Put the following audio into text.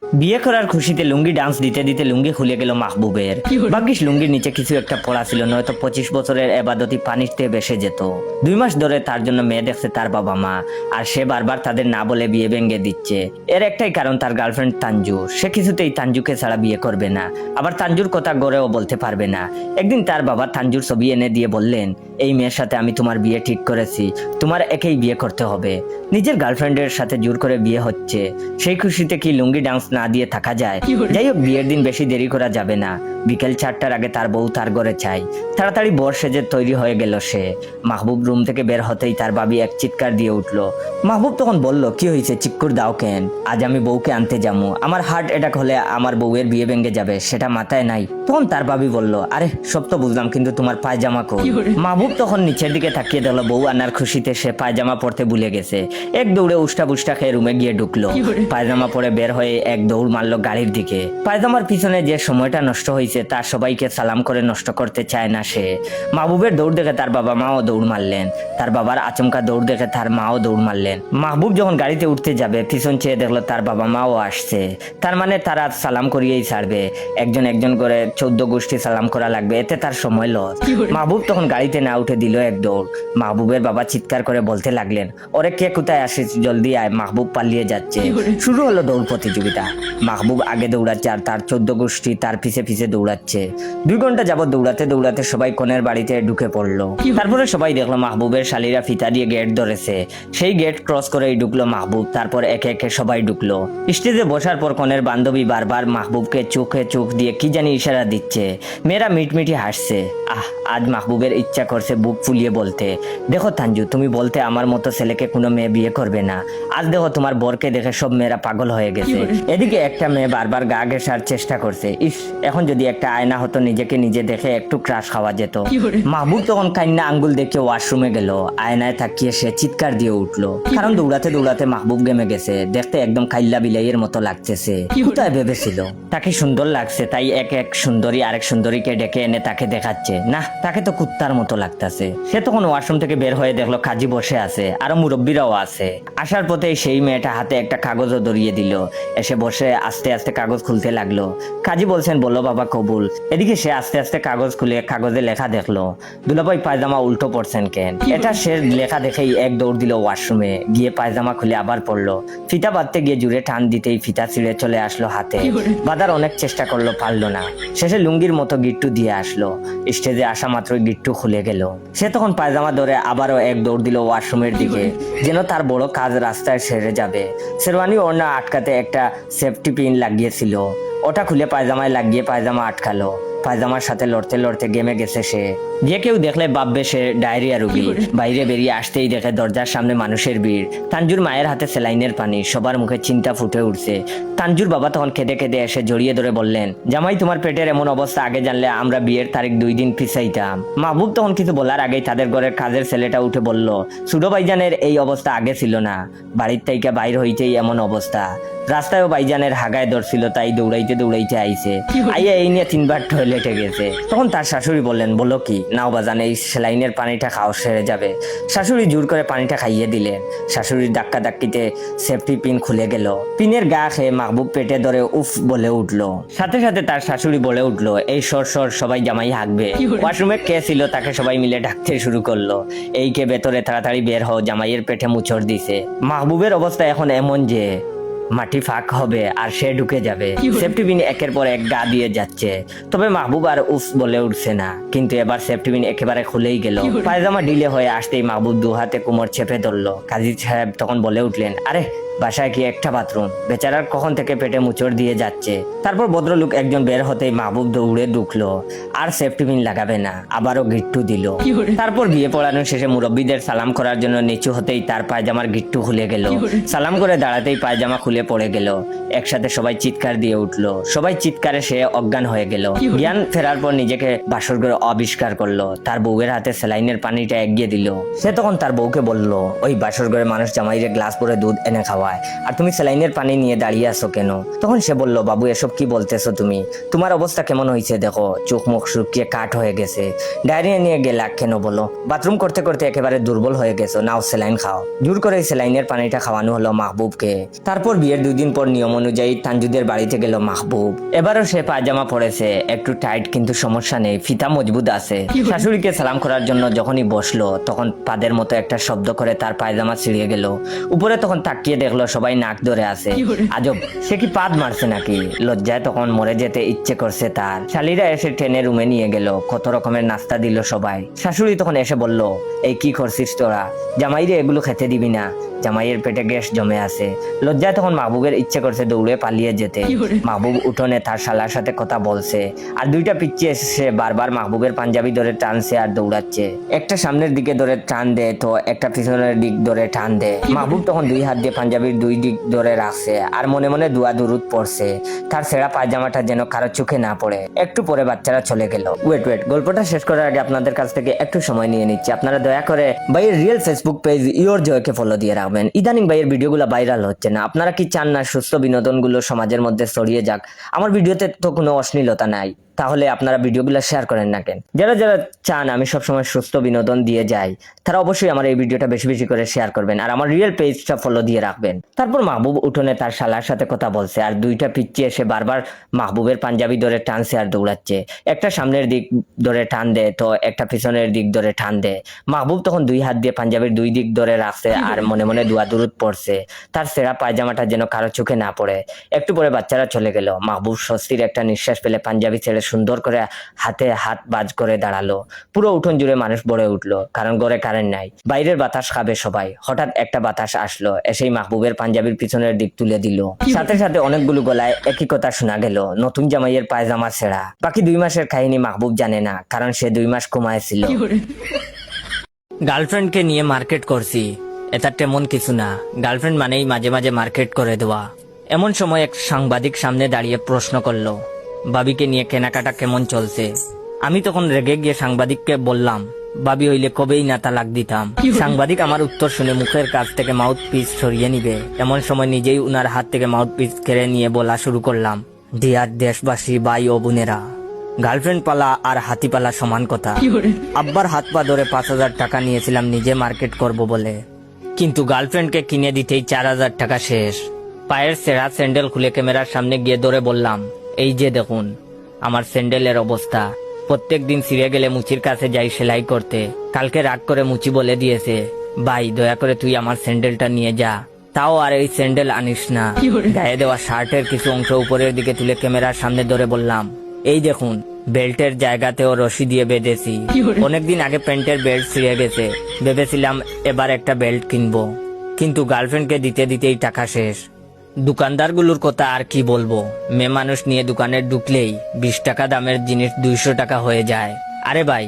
বিয়ে করার খুশিতে লুঙ্গি ডান্স দিতে দিতে লুঙ্গি খুলে গেল মাহবুবের। ভাগ্যিস লুঙ্গির নিচে কিছু একটা পড়া ছিল, নয়তো 25 বছরের এবাদতি পানিতে ভেসে যেত। 2 মাস ধরে তার জন্য মেয়ে দেখছে তার বাবা মা, আর সে বারবার তাদের না বলে বিয়ে ভেঙে দিচ্ছে। এর একটাই কারণ, তার গার্লফ্রেন্ড তানজু। সে কিছুতেই তানজুকে ছাড়া বিয়ে করবে না, আবার তানজুর কথা গড়েও বলতে পারবে না। একদিন তার বাবা তানজুর ছবি এনে দিয়ে বললেন, এই মেয়ের সাথে আমি তোমার বিয়ে ঠিক করেছি, তোমার একেই বিয়ে করতে হবে। নিজের গার্লফ্রেন্ডের সাথে জোর করে বিয়ে হচ্ছে, সেই খুশিতে কি লুঙ্গি ডান্স না দিয়ে থাকা যায়? যাই হোক, বিয়ের দিন বেশি দেরি করা যাবে না। বিকেল 4টার আগে তার বউ তার ঘরে চাই। তাড়াতাড়ি বর সেজে তৈরি হয়ে গেল সে। মাহবুব রুম থেকে বের হতেই তার বাবি এক চিৎকার দিয়ে উঠলো। মাহবুব তখন বলল, কি হয়েছে, চিৎকুর দাও কেন? আজ আমি বউকে আনতে যাবো, আমার হার্ট অ্যাটাক হলে আমার বউয়ের বিয়ে ভেঙে যাবে, সেটা মাথায় নাই। তখন তার বাবি বলল, আরে সব তো বুঝলাম, কিন্তু তোমার পায়জামা কই? মাহবুব তখন নিচের দিকে তাকিয়ে দেখলো বউ আনার খুশিতে সে পায়জামা পরতে ভুলে গেছে। এক দৌড়ে উষ্টা বুষ্টা খেয়ে রুমে গিয়ে ঢুকলো। পায়জামা পরে বের হয়ে এক দৌড় মারলো গাড়ির দিকে। পায়জামার পিছনে যে সময়টা নষ্ট হয়েছে তার সবাইকে সালাম করে নষ্ট করতে চায় না সে। মাহবুবের দৌড় দেখে তার বাবা মাও দৌড় মারলেন, তার বাবার আচমকা দৌড় দেখে তার মাও দৌড় মারলেন। মাহবুব যখন গাড়িতে উঠতে যাবে, পিছন চেয়ে দেখলো তার বাবা মাও আসছে। তার মানে তারা সালাম করিয়েই ছাড়বে, একজন একজন করে 14 গোষ্ঠী সালাম করা লাগবে, এতে তার সময় লস। মাহবুব তখন গাড়িতে না উঠে দিল এক দৌড়। মাহবুবের বাবা চিৎকার করে বলতে লাগলেন, ওরে কে কোথায় আসিস, জলদি আয়। মাহবুব পালিয়ে যাচ্ছে। শুরু হলো দৌড় প্রতিযোগিতা। মাহবুব আগে দৌড়াচ্ছে আর তার 14 গোষ্ঠী তার পিছে পিছে দৌড়াচ্ছে। 2 ঘন্টা যাবত দৌড়াতে দৌড়াতে সবাই কনের বাড়িতে ঢুকে পড়লো। তারপরে সবাই দেখলো মাহবুবের শালীরা ফিতা দিয়ে গেট ধরেছে। সেই গেট ক্রস করেই ঢুকলো মাহবুব। তারপর একে একে সবাই ঢুকলো। স্টেজে বসার পর কনের বান্ধবী বারবার মাহবুবকে চোখে চোখ দিয়ে কি জানি ইশারা দিচ্ছে। মেয়েরা মিটমিটি হাসছে। আজ মাহবুবের ইচ্ছা করছে বুক ফুলিয়ে বলতে, দেখো তানজু, তুমি বলতে আমার মতো ছেলেকে কোনো মেয়ে বিয়ে করবে না। আজ দেখো তোমার বরকে দেখে সব মেয়েরা পাগল হয়ে গেছে। এদিকে একটা মেয়ে বারবার গা ঘেঁষার চেষ্টা করছে। ইস, এখন যদি একটা আয়না হতো, নিজেকে নিজে দেখে একটু ক্রাশ খাওয়া যেত। মাহবুব তখন কান্না আঙ্গুল দেখে ওয়াশরুমে গেল। আয়নায় তাকিয়ে সে চিৎকার দিয়ে উঠলো, কারণ দৌড়াতে দৌড়াতে মাহবুব গেমে গেছে। দেখতে একদম কাইল্লা বিলাইয়ের মতো লাগতেছে। কোথায় ভেবেছিল তাকে সুন্দর লাগছে, তাই এক এক সুন্দরী আরেক সুন্দরীকে ডেকে এনে তাকে দেখাচ্ছে। না, তাকে তো কুত্তার মতো লাগতেছে। সে তখন ওয়াশরুম থেকে বের হয়ে দেখলো কাজী বসে আছে, আরো মুরব্বীরাও আছে। আসার পথে সেই মেয়েটা হাতে একটা কাগজও ধরিয়ে দিল। এসে বসে আস্তে আস্তে কাগজ খুলতে লাগলো। কাজী বলছেন, বলো বাবা কবুল। এদিকে সে আস্তে আস্তে কাগজ খুলে কাগজে লেখা দেখলো, দুলাভাই পায়জামা উল্টো পড়ছেন কেন? এটা সে লেখা দেখেই এক দৌড় দিল ওয়াশরুমে গিয়ে পায়জামা খুলে আবার পড়লো। ফিতা বাঁধতে গিয়ে জুড়ে টান দিতেই ফিতা ছিঁড়ে চলে আসলো হাতে। বাঁধার অনেক চেষ্টা করলো, পারলো না। শেষে লুঙ্গির মতো গিট্টু দিয়ে আসলো। স্টেজে আসা মাত্রই গিট্টু খুলে গেল। সে তখন পায়জামা ধরে আবারও এক দৌড় দিল ওয়াশরুমের দিকে, যেন তার বড় কাজ রাস্তায় সেরে যাবে। শেরওয়ানি ওড়না আটকাতে একটা সেফটি পিন লাগিয়েছিল, ওটা খুলে পায়জামায় লাগিয়ে পায়জামা আটকালো। পায়জামার সাথে লড়তে লড়তে গেমে গেছে সে। যে কেউ দেখলে ভাববে সে ডায়রিয়া রোগী। বাইরে বেরিয়ে আসতেই দেখে দরজার সামনে মানুষের ভিড়। তানজুর মায়ের হাতে স্যালাইনের পানি, সবার মুখে চিন্তা ফুটে উঠছে। তানজুর বাবা তখন কেঁদে কেঁদে এসে জড়িয়ে ধরে বললেন, জামাই, তোমার পেটের এমন অবস্থা আগে জানলে আমরা বিয়ের তারিখ 2 দিন পিছাইতাম। মাহবুব তখন কিছু বলার আগেই তাদের ঘরের কাজের ছেলেটা উঠে বলল, সুডো ভাইজানের এই অবস্থা আগে ছিল না, বাড়ির থেকে বাইর হইতেই এমন অবস্থা। রাস্তায়ও ভাইজানের হাগায় ধরছিল, তাই দৌড়াইতে দৌড়াইতে আইছে। আইয়া এই নিয়ে 3বার টয়লেটে গেছে। তখন তার শাশুড়ি বললেন, বলো কি, নাও বাজান, এই সেলাইনের পানিটা খাও, সেরে যাবে। শাশুড়ি জোর করে পানিটা খাইয়ে দিলেন। শাশুড়ির ধাক্কা ধাক্কিতে সেফটি পিন খুলে গেল। পিনের গা খেয়ে মাহবুব পেটে ধরে উফ বলে উঠলো। সাথে সাথে তার শাশুড়ি বলে উঠলো, এই সর সর, সবাই জামাই হাঁকবে। ওয়াশরুমে কে ছিল তাকে সবাই মিলে ডাকতে শুরু করলো, এই কে ভেতরে, তাড়াতাড়ি বের হও, জামাইয়ের পেটে মুচড় দিছে। মাহবুবের অবস্থা এখন এমন যে মাটি ফাঁক হবে আর সে ঢুকে যাবে। সেফটি পিন একের পর এক গা দিয়ে যাচ্ছে, তবে মাহবুব আর উফ বলে উঠছে না। কিন্তু এবার সেফটি পিন একেবারে খুলেই গেল। পায়জামা ঢিলে হয়ে আসতেই মাহবুব 2 হাতে কোমর চেপে ধরলো। কাজী সাহেব তখন বলে উঠলেন, আরে বাসায় কি একটা বাথরুম, বেচারার কখন থেকে পেটে মুচড় দিয়ে যাচ্ছে। তারপর ভদ্রলোক একজন বের হতেই মাহবুব দৌড়ে ঢুকলো। আর সেফটি পিন লাগাবে না, আবারও গিট্টু দিল। তারপর বিয়ে পড়ানো শেষে মুরব্বীদের সালাম করার জন্য নিচু হতেই তার পায়জামার গিট্টু খুলে গেল। সালাম করে দাঁড়াতেই পায়জামা খুলে পড়ে গেল। একসাথে সবাই চিৎকার দিয়ে উঠলো। সবাই চিৎকারে সে অজ্ঞান হয়ে গেল। জ্ঞান ফেরার পর নিজেকে বাসর ঘরে আবিষ্কার করলো। তার বউয়ের হাতে স্যালাইনের পানিটা এগিয়ে দিল। সে তখন তার বউকে বলল, ওই বাসর ঘরে মানুষ জামাইরে গ্লাস ভরে দুধ এনে খাওয়ায়, আর তুমি স্যালাইনের পানি নিয়ে দাঁড়িয়ে আছো কেন? তখন সে বলল, বাবু, এসব কি বলতেছো তুমি? তোমার অবস্থা কেমন হয়েছে দেখো, চোখ মুখ শুকিয়ে কাঠ হয়ে গেছে। ডায়রিয়া নিয়ে গেলা কেন বলো? বাথরুম করতে করতে একেবারে দুর্বল হয়ে গেছো, নাও স্যালাইন খাও। জোর করে স্যালাইনের পানিটা খাওয়ানো হলো মাহবুবকে। তারপর বিয়ের 2 দিন পর নিয়ম অনুযায়ী তানজুদের বাড়িতে গেল মাহবুব। এবারও সে পায়জামা পরেছে, একটু টাইট কিন্তু সমস্যা নেই, ফিতা মজবুত আছে। শাশুড়িকে সালাম করার জন্য যখনই বসলো তখন পাদের মতো একটা শব্দ করে তার পায়জামা ছিঁড়িয়ে গেল। উপরে তখন তাকিয়ে দেখলো সবাই নাক ধরে আছে। আজব, সে কি পাদ মারছে নাকি? লজ্জায় তখন মরে যেতে ইচ্ছে করছে তার। শালিরা এসে টেনে রুমে নিয়ে গেল, কত রকমের নাস্তা দিল সবাই। শাশুড়ি তখন এসে বলল, এই কি করছিস তোরা? জামাইরে এগুলো খেতে দিবি না, জামাইয়ের পেটে গ্যাস জমে আছে। লজ্জায় তখন মাহবুবের ইচ্ছে করছে দৌড়ে পালিয়ে যেতে। মাহবুব উঠোনে তার শালার সাথে কথা বলছে, আর 2টা পিচ্চি এসে বারবার মাহবুবের পাঞ্জাবি ধরে টানছে আর দৌড়াচ্ছে। একটা সামনের দিকে ধরে টান দেয় তো একটা পিছনের দিক ধরে টান দেয়। মাহবুব তখন 2 হাত দিয়ে পাঞ্জাবির 2 দিক ধরে রাখছে আর মনে মনে দোয়া দুরুদ পড়ছে, তার ছেঁড়া পায়জামাটা যেন কারো চোখে না পড়ে। একটু পরে বাচ্চারা চলে গেল। ওয়েট, গল্পটা শেষ করার আগে আপনাদের কাছ থেকে একটু সময় নিয়ে নিচ্ছি। আপনারা দয়া করে ভাইয়ের রিয়েল ফেসবুক পেজ ইওর জয়কে ফলো দিয়ে রাখবেন। ইদানিং ভাইয়ের ভিডিওগুলো ভাইরাল হচ্ছে না। আপনারা কি চান না সুস্থ বিনোদনগুলো সমাজের মধ্যে ছড়িয়ে যাক? আমার ভিডিওতে তো কোনো অশ্লীলতা নাই, তাহলে আপনারা ভিডিওগুলো শেয়ার করেন না কেন? যারা যারা চান আমি সবসময় সুস্থ বিনোদন দিয়ে যাই, তারা অবশ্যই আমার এই ভিডিওটা বেশি বেশি করে শেয়ার করবেন আর আমার রিয়েল পেজটা ফলো দিয়ে রাখবেন। তারপর মাহবুব উঠোনে তার শালার সাথে কথা বলছে, আর 2টা পিচ্চি এসে বারবার মাহবুবের পাঞ্জাবি ধরে টানছে আর দৌড়াচ্ছে। একটা সামনের দিক ধরে টান দেয় তো একটা পিছনের দিক ধরে টান দেয়। মাহবুব তখন 2 হাত দিয়ে পাঞ্জাবির 2 দিক ধরে রাখছে আর মনে মনে দোয়া দুরুদ পড়ছে, তার ছেঁড়া পায়জামাটা যেন কারো চোখে না পড়ে। একটু পরে বাচ্চারা চলে গেল। মাহবুব স্বস্তির একটা নিঃশ্বাস পেলে পাঞ্জাবি ছেড়ে সুন্দর করে হাতে হাত বাজ করে দাঁড়ালো। পুরো উঠোন জুড়ে মানুষ ভরে উঠলো, কারণ ঘরে কারেন্ট নাই। বাইরের বাতাস খাবে সবাই। হঠাৎ একটা বাতাস আসলো, এসেই মাহবুবের পাঞ্জাবির পিছনের দিক তুলে দিল। সাথে সাথে অনেকগুলো গলায় একই কথা শোনা গেল, নতুন জামাইয়ের পায়জামা ছেঁড়া। বাকি 2 মাসের কাহিনী মাহবুব জানে না, কারণ সে 2 মাস ঘুমায়ছিল। গার্লফ্রেন্ডকে নিয়ে মার্কেট করছি, এটা তেমন কিছু না। গার্লফ্রেন্ড মানেই মাঝে মাঝে মার্কেট করে দেওয়া। এমন সময় এক সাংবাদিক সামনে দাঁড়িয়ে প্রশ্ন করলো, বাবিকে নিয়ে কেনাকাটা কেমন চলছে? আমি তখন রেগে গিয়ে সাংবাদিককে বললাম, বাবি হইলে কবেই না তালাক দিতাম। সাংবাদিক আমার উত্তর শুনে মুখের কাছ থেকে মাউথ পিস সরিয়ে নিবে এমন সময় নিজেই উনার হাত থেকে মাউথ পিস কেড়ে নিয়ে বলা শুরু করলাম, ডিয়ার দেশবাসী, ভাই ও বোনেরা, গার্লফ্রেন্ড পালা আর হাতি পালা সমান কথা। আব্বার হাত পা ধরে 5,000 টাকা নিয়েছিলাম নিজে মার্কেট করব বলে, কিন্তু গার্লফ্রেন্ডকে কিনে দিতেই 4,000 টাকা শেষ। পায়ের ছেঁড়া স্যান্ডেল খুলে ক্যামেরার সামনে গিয়ে ধরে বললাম, এই যে দেখুন আমার স্যান্ডেলের অবস্থা। প্রত্যেক দিন ছিঁড়ে গেলে মুচির কাছে যাই সেলাই করতে। কালকে রাগ করে মুচি বলে দিয়েছে, ভাই দয়া করে তুই আমার স্যান্ডেলটা নিয়ে যা। তাও আর এই স্যান্ডেল আনিস না। গায়ে দেওয়া শার্টের কিছু অংশ উপরের দিকে তুলে ক্যামেরার সামনে ধরে বললাম, এই দেখুন বেল্টের জায়গাতেও রশি দিয়ে বেঁধেছি। অনেকদিন আগে প্যান্টের বেল্ট ছিঁড়ে গেছে, ভেবেছিলাম এবার একটা বেল্ট কিনবো, কিন্তু গার্লফ্রেন্ডকে দিতে দিতেই টাকা শেষ। দোকানদারগুলোর কথা আর কি বলবো, মেয়ে মানুষ নিয়ে দোকানে ঢুকলেই 20 টাকা দামের জিনিস 200 টাকা হয়ে যায়। আরে ভাই,